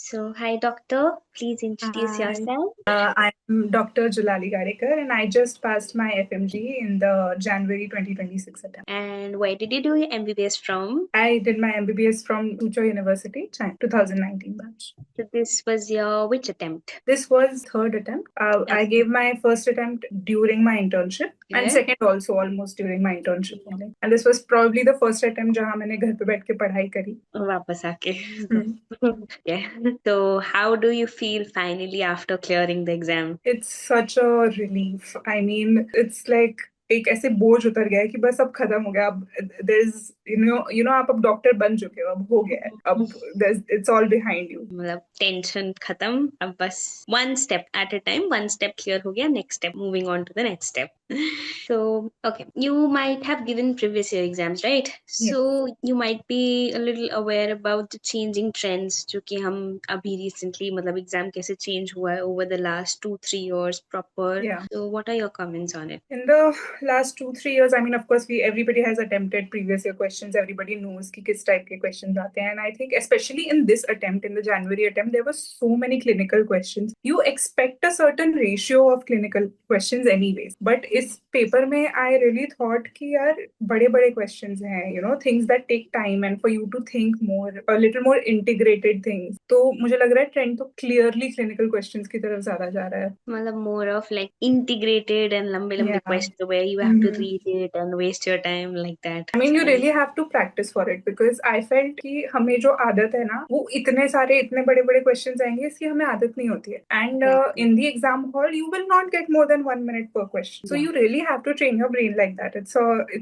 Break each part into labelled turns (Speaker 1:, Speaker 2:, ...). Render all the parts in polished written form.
Speaker 1: So, hi, doctor. Please introduce
Speaker 2: Hi,
Speaker 1: yourself.
Speaker 2: I'm Dr. Julali Gadekar, and I just passed my FMG in the January 2026 attempt.
Speaker 1: And where did you do your MBBS from?
Speaker 2: I did my MBBS from Suzhou University, China, 2019 batch.
Speaker 1: So, this was your which attempt?
Speaker 2: This was third attempt. I
Speaker 1: Okay.
Speaker 2: gave my first attempt during my internship and second also almost during my internship only. And this was probably the first attempt जहाँ मैंने घर पे बैठ के पढ़ाई करी.
Speaker 1: वापस आके.
Speaker 2: Hmm.
Speaker 1: Yeah. So, how do you feel finally after clearing the exam?
Speaker 2: It's such a relief. I mean, it's like एक ऐसे बोझ उतर गया है कि बस अब खत्म हो गया. अब there's you know आप अब डॉक्टर बन चुके हो. अब हो गया है. अब it's all behind you.
Speaker 1: मतलब टेंशन खत्म अब बस one step at a time, one step clear हो गया, next step, moving on to the next step. So okay, you might have given previous year exams, right?
Speaker 2: Yeah.
Speaker 1: So you might be a little aware about the changing trends जो कि हम अभी recently मतलब exam कैसे change हुआ है over the last 2-3 years proper.
Speaker 2: Yeah.
Speaker 1: So what are your comments on it?
Speaker 2: In the last 2-3 years, I mean, of course, everybody has attempted previous year questions. Everybody knows कि किस type के questions आते हैं. And I think especially in this attempt, in the January attempt, there were so many clinical questions. You expect a certain ratio of clinical questions anyways. But इस paper में I really thought कि यार बड़े questions हैं, things that take time and for you to think more, a little more integrated things. तो मुझे लग रहा है trend तो clearly clinical questions की तरफ ज़्यादा जा रहा है.
Speaker 1: मतलब more of like integrated and लंबे questions where you have to read it and waste your time like that.
Speaker 2: I mean, you really have to practice for it because I felt कि हमें जो आदत है ना वो इतने बड़े questions आएंगे इसकी हमें आदत नहीं होती है. And in the exam hall you will not get more than 1 minute per question. So you really have to train your brain like that. It's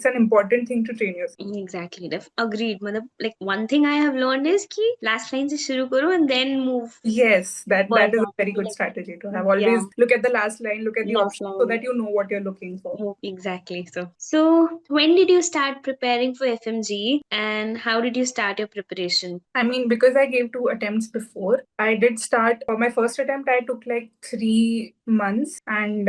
Speaker 2: an important thing to train yourself.
Speaker 1: Exactly. Agreed. मतलब like one thing I have learned is कि last line से शुरू करो and then move.
Speaker 2: Yes, that is a very good
Speaker 1: Like,
Speaker 2: strategy to have. Always look at the last line, look at the
Speaker 1: last
Speaker 2: options so
Speaker 1: line.
Speaker 2: that you know what you're looking for.
Speaker 1: Oh, exactly. So when did you start preparing for FMG and how did you start your preparation?
Speaker 2: I mean, because I gave 2 attempts before, I did start. For my first attempt, I took like 3 months, and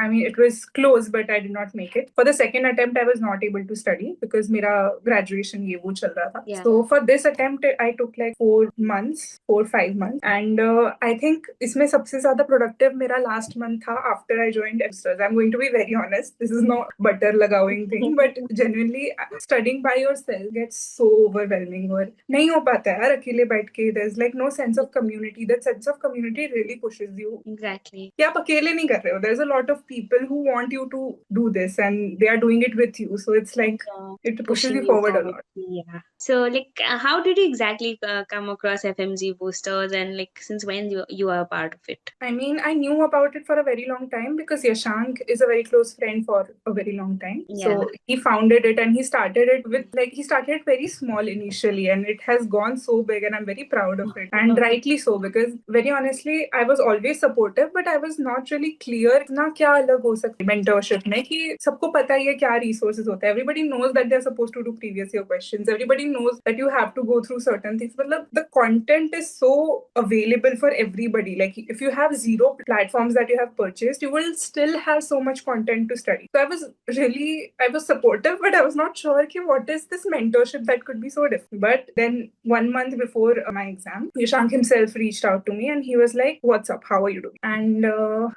Speaker 2: I mean, it was close, but I did not make it. For the second attempt, I was not able to study because मेरा graduation ये वो चल रहा था.
Speaker 1: Yeah.
Speaker 2: So for this attempt, I took like 4-5 months, and I think इसमें सबसे ज़्यादा productive मेरा last month था after I joined Epsters. I'm going to be very honest. This is not butter लगाउing thing, but genuinely studying by yourself gets so overwhelming. और नहीं हो पाता है यार अकेले बैठ के. There's like no sense of community. That sense of community really pushes you.
Speaker 1: Exactly.
Speaker 2: कि आप अकेले नहीं कर रहे हो. There's a lot of people who want you to do this and they are doing it with you. So it's like it pushes you forward a lot.
Speaker 1: Yeah. So like how did you exactly come across FMG boosters and like since when you are a part of it?
Speaker 2: I mean, I knew about it for a very long time because Yashank is a very close friend for a very long time.
Speaker 1: Yeah.
Speaker 2: So he founded it and he started it with he started very small initially and it has gone so big and I'm very proud of it. And rightly so because very honestly, I was always supportive but I was not really clear ना क्या अलग हो सकती mentorship में कि सबको पता ही है क्या resources होता है. Everybody knows that they're supposed to do previous year questions. Everybody knows that you have to go through certain things. But the content is so available for everybody. Like if you have 0 platforms that you have purchased, you will still have so much content to study. So I was supportive, but I was not sure what is this mentorship that could be so different. But then 1 month before my exam, Yashank himself reached out to me and he was like, "What's up? How are you doing?" And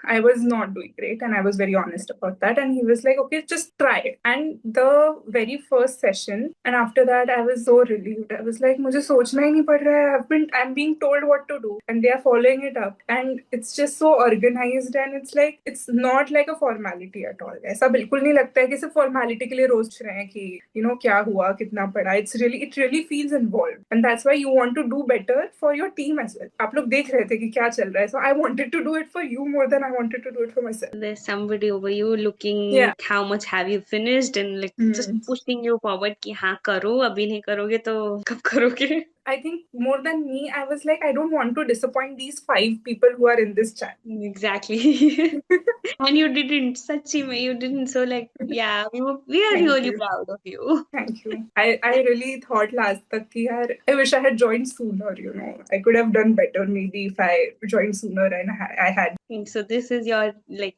Speaker 2: I was not doing great and I was very honest about that. And he was like, "Okay, just try it." And the very first session, and after that, I was so relieved. I was like, "मुझे सोचना ही नहीं पड़ रहा है. I'm being told what to do and they are following it up and it's just so organized and it's not like a formality at all. ऐसा बिल्कुल नहीं लगता है कि सिर्फ formality के लिए रोज रहे हैं कि क्या हुआ कितना पढ़ा. It really feels involved and that's why you want to do better for your team as well. आप लोग देख रहे थे कि क्या चल रहा है, so I wanted to do it for you more than I wanted to do it for myself.
Speaker 1: There's somebody over you looking like how much have you finished and like just pushing you forward कि हाँ करो, अभी नहीं करोगे तो कब करोगे?
Speaker 2: I think more than me, I was like, I don't want to disappoint these 5 people who are in this chat.
Speaker 1: Exactly. And you didn't, Sachi mein, you didn't. So like, yeah, we are really proud of you.
Speaker 2: Thank you. I really thought last tak ki yaar, I wish I had joined sooner, I could have done better maybe if I joined sooner and I had.
Speaker 1: So this is your like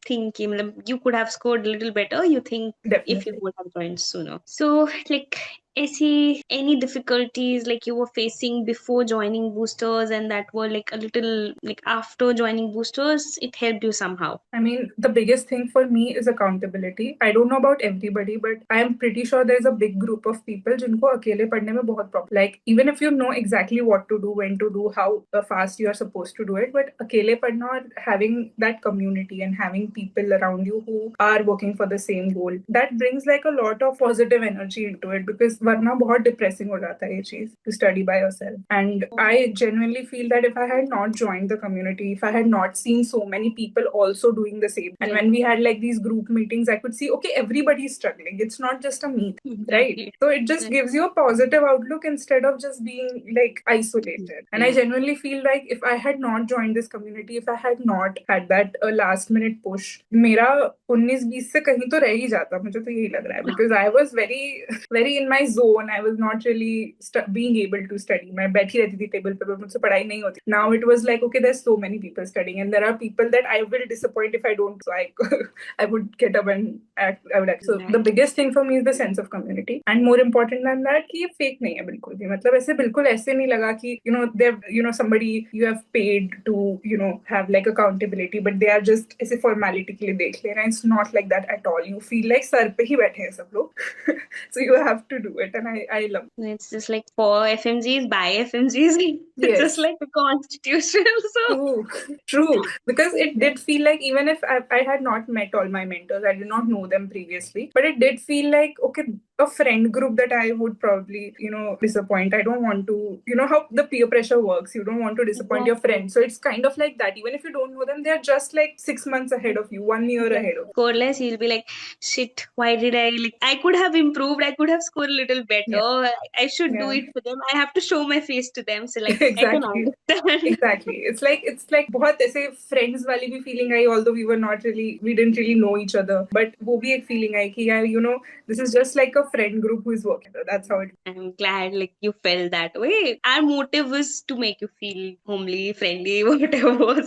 Speaker 1: thinking you could have scored a little better, you think. Definitely. If you would have joined sooner. So like any difficulties like you were facing before joining boosters and that were like a little like after joining boosters it helped you somehow?
Speaker 2: I mean, the biggest thing for me is accountability. I don't know about everybody, but I am pretty sure there's a big group of people जिनको अकेले पढ़ने में बहुत problem. Like even if you know exactly what to do, when to do, how fast you are supposed to do it, but अकेले पढ़ना और having that community and having people around you who are working for the same goal, that brings like a lot of positive energy into it because वरना बहुत depressing हो जाता है ये चीज to study by yourself. And I genuinely feel that if I had not joined the community, if I had not seen so many people also doing the same, and when we had like these group meetings, I could see, okay, everybody's struggling. It's not just a me, right? So it just gives you a positive outlook instead of just being like isolated. And I genuinely feel like if I had not joined this community, if I had not had that last minute push, मेरा 19-20 से कहीं तो रह ही जाता, मुझे तो यही लग रहा है, because I was very in my zone. I was not really being able to study. मैं बैठी रहती थी टेबल पे, मुझसे पढ़ाई नहीं होती. Now it was like, okay, there's so many people studying and there are people that I will disappoint if I don't. So I would get up and act. I would act. So the biggest thing for me is the sense of community, and more important than that कि ये fake नहीं है बिल्कुल भी. मतलब ऐसे बिल्कुल ऐसे नहीं लगा कि somebody you have paid to have like accountability, but they are just ऐसे formality के लिए देख ले रहे हैं. It's not like that at all. You feel like sir पे ही बैठे हैं सब लोग. So you have to do it, and I love it.
Speaker 1: It's just like for FMGs, by FMGs. It's
Speaker 2: Yes.
Speaker 1: just like the constitution. So
Speaker 2: True. Because it did feel like even if I had not met all my mentors, I did not know them previously, but it did feel like, okay, a friend group that I would probably, disappoint. I don't want to, how the peer pressure works. You don't want to disappoint your friends. So it's kind of like that. Even if you don't know them, they're just like 6 months ahead of you, 1 year ahead of you.
Speaker 1: Scoreless, you'll be like, shit, why did I could have improved. I could have scored a little better. I should do it for them. I have to show my face to them. So like,
Speaker 2: Exactly.
Speaker 1: I can understand.
Speaker 2: Exactly. It's like बहुत ऐसे friends वाली भी feeling I, although we didn't really know each other, but वो भी एक feeling आई कि यार, this is just like a friend group who is working. That's how it.
Speaker 1: I'm glad like you felt that way. Our motive was to make you feel homely, friendly, whatever.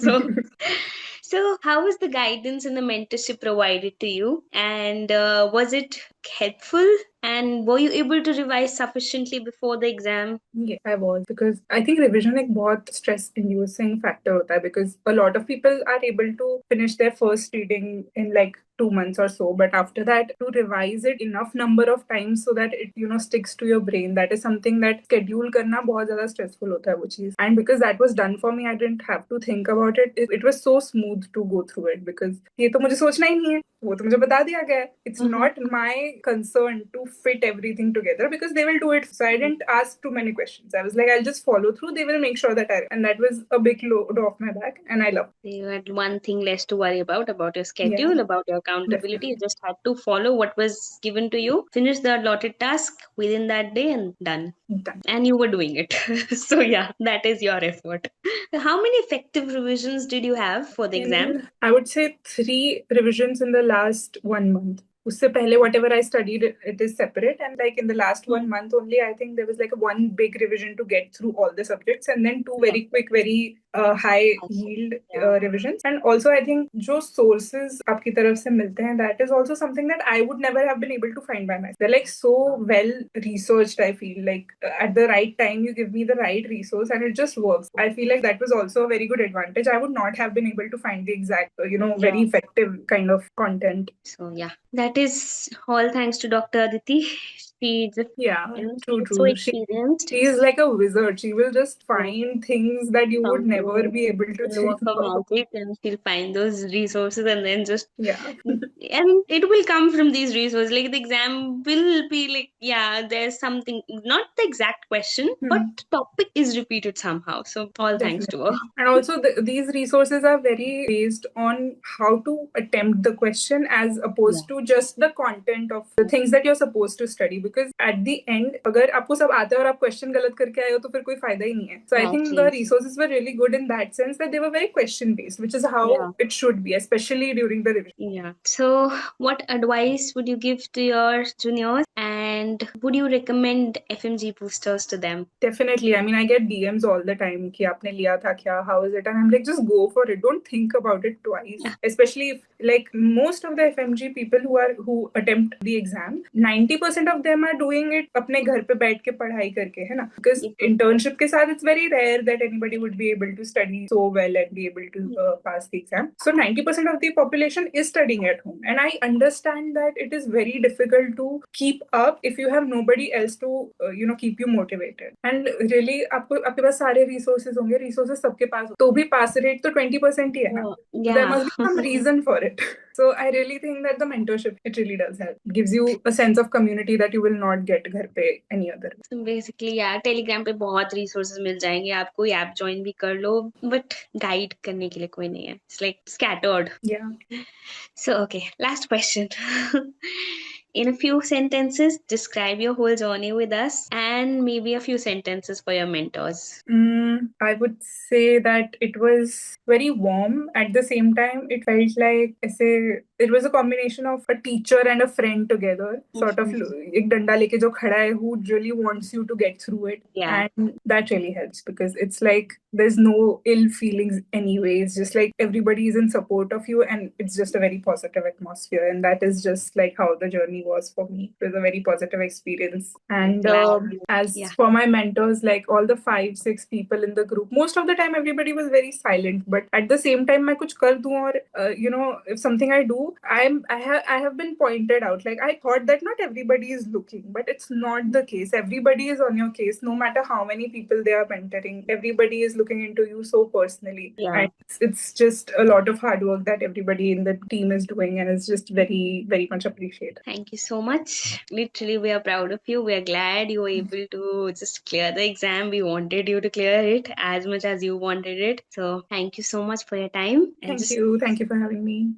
Speaker 1: So how was the guidance and the mentorship provided to you? And was it helpful? And were you able to revise sufficiently before the exam?
Speaker 2: Yeah, I was, because I think revision एक बहुत stress inducing factor होता है, because a lot of people are able to finish their first reading in like 2 months or so, but after that to revise it enough number of times so that it sticks to your brain, that is something that schedule करना बहुत ज़्यादा stressful होता है वो चीज़. And because that was done for me, I didn't have to think about it. It was so smooth to go through it, because ये तो मुझे सोचना ही नहीं है, वो तो मुझे बता दिया गया है. It's not my concern to fit everything together, because they will do it. So I didn't ask too many questions. I was like, I'll just follow through. They will make sure that and that was a big load off my back, and I love it.
Speaker 1: You had one thing less to worry about your schedule, about your accountability. You just had to follow what was given to you, finish the allotted task within that day, and done. And you were doing it. So yeah, that is your effort. How many effective revisions did you have for the exam?
Speaker 2: I would say 3 revisions in the last 1 month. उससे पहले whatever I studied, it is separate, and like in the last 1 month only, I think there was like one big revision to get through all the subjects, and then 2 very quick, very high yield revisions. And also I think जो sources आपकी तरफ से मिलते हैं, that is also something that I would never have been able to find by myself. They're like so well researched. I feel like at the right time you give me the right resource and it just works. I feel like that was also a very good advantage. I would not have been able to find the exact very effective kind of content.
Speaker 1: So yeah, that is all thanks to Dr. Aditi. She's
Speaker 2: true.
Speaker 1: So experienced.
Speaker 2: She is like a wizard. She will just find things that you would never be able to think about.
Speaker 1: And she'll find those resources and then just and it will come from these resources. Like the exam will be like, there's something, not the exact question, but topic is repeated somehow. So all thanks to her.
Speaker 2: And also these resources are very based on how to attempt the question as opposed to just the content of the things that you're supposed to study. Because at the end, अगर आपको सब आता है और आप question गलत करके आए हो तो फिर कोई फायदा ही नहीं है. So I think the resources were really good in that sense, that they were very question based, which is how it should be, especially during the revision.
Speaker 1: Yeah. So what advice would you give to your juniors, and would you recommend FMG boosters to them?
Speaker 2: Definitely. I mean, I get DMs all the time कि आपने लिया था क्या, how is it? And I'm like, just go for it. Don't think about it twice. Especially if like most of the FMG people who attempt the exam, 90% of them them are doing it अपने घर पे बैठ के पढ़ाई करके, है ना? Because
Speaker 1: बिल्कुल।
Speaker 2: internship के साथ it's very rare that anybody would be able to study so well and be able to pass the exam. So 90% of the population is studying at home, and I understand that it is very difficult to keep up if you have nobody else to keep you motivated. And really आपके पास सारे resources होंगे, resources सबके पास, तो भी pass rate तो 20% ही है ना? There must be some reason for it. So I really think that the mentorship, it really does help. It gives you a sense of community that you will not get घर पे any other.
Speaker 1: Basically यार Telegram पे बहुत resources मिल जाएंगे आपको, app join भी कर लो, but guide करने के लिए कोई नहीं है. It's like scattered.
Speaker 2: Yeah.
Speaker 1: So, okay, last question. In a few sentences, describe your whole journey with us and maybe a few sentences for your mentors.
Speaker 2: I would say that it was very warm. At the same time, it felt like it was a combination of a teacher and a friend together. Sort of एक डंडा लेके जो खड़ा है, who really wants you to get through it.
Speaker 1: Yeah.
Speaker 2: And that really helps because it's like there's no ill feelings anyway. It's just like everybody is in support of you, and it's just a very positive atmosphere. And that is just like how the journey was for me. It was a very positive experience. And for my mentors, like all the 5-6 people in the group, most of the time everybody was very silent. But at the same time, मैं कुछ कर दूं और if something I do, I have been pointed out. Like I thought that not everybody is looking, but it's not the case. Everybody is on your case, no matter how many people they are mentoring. Everybody is looking into you so personally.
Speaker 1: Yeah.
Speaker 2: And it's just a lot of hard work that everybody in the team is doing, and it's just very, very much appreciated.
Speaker 1: Thank you so much. Literally, we are proud of you. We are glad you were able to just clear the exam. We wanted you to clear it as much as you wanted it. So thank you so much for your time.
Speaker 2: Thank you. Thank you for having me.